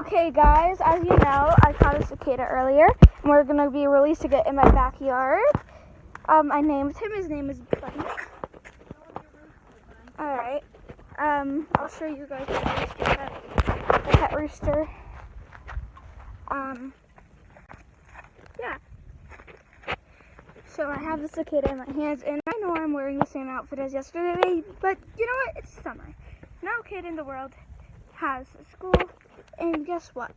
Okay guys, as you know, I caught a cicada earlier, and we're going to be releasing it in my backyard. I named him, his name is Buddy. Alright, I'll show you guys the pet rooster. Yeah. So I have the cicada in my hands, and I know I'm wearing the same outfit as yesterday, but you know what, it's summer. No kid in the world has school, and guess what?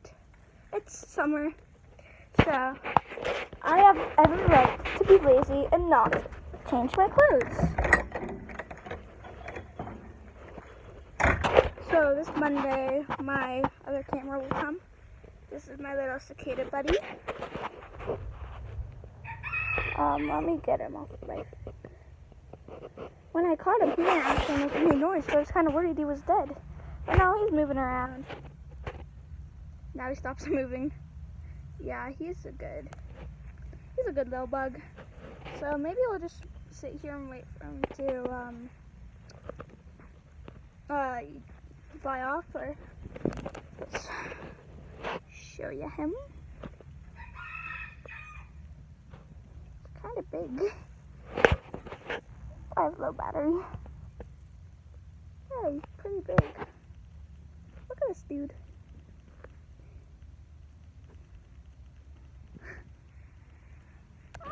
It's summer, so I have every right to be lazy and not change my clothes. So this Monday, my other camera will come. This is my little cicada buddy. Let me get him off my... When I caught him, he didn't actually make any noise, so I was kind of worried he was dead. But now he's moving around. Now he stops moving. Yeah, he's a good little bug. So maybe we'll just sit here and wait for him to fly off, or let's show you him. It's kind of big. I have low battery. Yeah, he's pretty big. Look at this dude.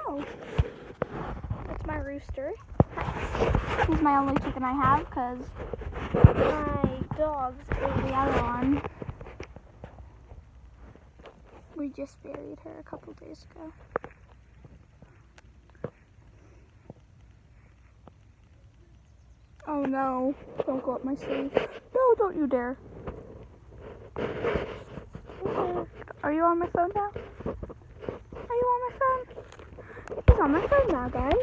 Oh, that's my rooster. He's my only chicken I have because my dogs ate the other one. We just buried her a couple days ago. Oh no, don't go up my sleeve. No, don't you dare. Are you on my phone now? Are you on my phone? He's on my phone now, guys.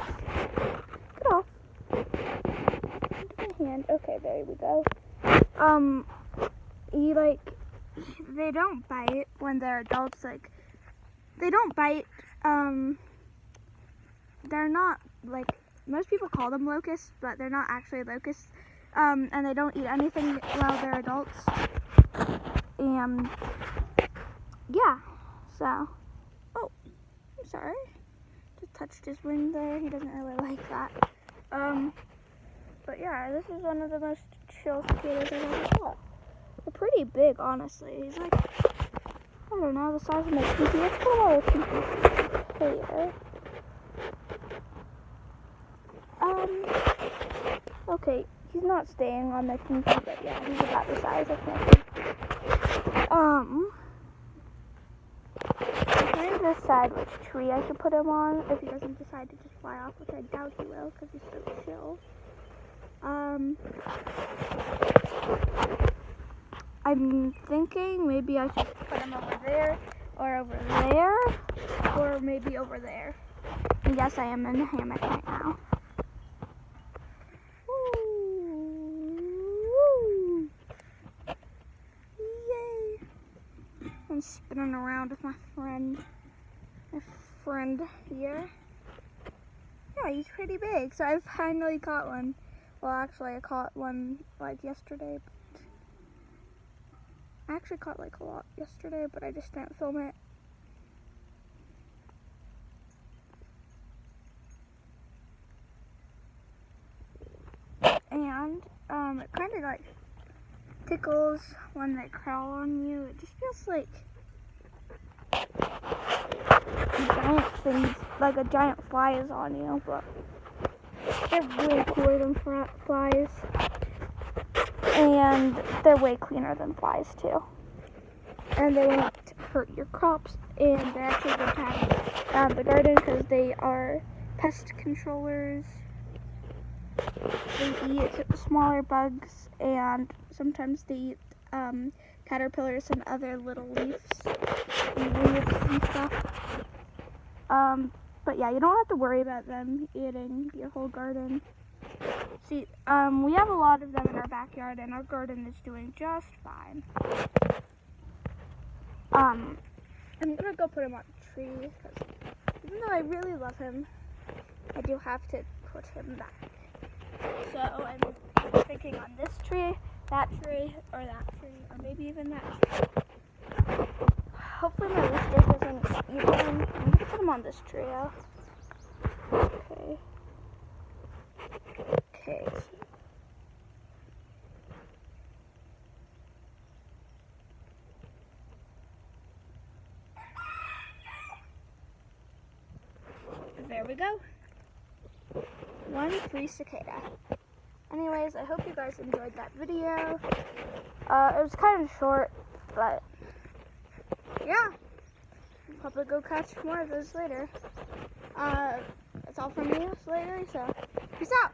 Get off. Into my hand. Okay, there we go. They don't bite when they're adults. Like, they don't bite. They're not, like, most people call them locusts, but they're not actually locusts. And they don't eat anything while they're adults. And, yeah, so, oh, I'm sorry. Just touched his wing there. He doesn't really like that. But yeah, this is one of the most chill cicadas I've ever caught. They're pretty big, honestly. He's like, I don't know, the size of my pinky. Let's put a little pinky here. Okay, he's not staying on my pinky, but yeah, he's about the size of my pinky. I'm trying to decide which tree I should put him on if he doesn't decide to just fly off, which I doubt he will because he's so chill. I'm thinking maybe I should put him over there, or maybe over there. And yes, I am in the hammock right now. Woo! Yay! I'm spinning around with my friend here. Yeah, he's pretty big. So I finally caught one. Well, actually, I caught one like yesterday. I actually caught like a lot yesterday, but I just didn't film it. And it kind of like tickles when they crawl on you. It just feels like giant things, like a giant fly is on you, but they're way cooler than flies. And they're way cleaner than flies too. And they won't hurt your crops, and they're actually good to have in the garden because they are pest controllers. They eat smaller bugs, and sometimes they eat caterpillars and other little leaves and stuff. But yeah, you don't have to worry about them eating your whole garden. See, we have a lot of them in our backyard, and our garden is doing just fine. I'm gonna go put him on a tree, because even though I really love him, I do have to put him back. So I'm thinking on this tree, that tree, or that tree, or maybe even that tree. I'm on this trio. Okay. Okay. There we go. One free cicada. Anyways, I hope you guys enjoyed that video. It was kind of short, but yeah. I'll probably go catch more of those later. That's all from me later, so peace out.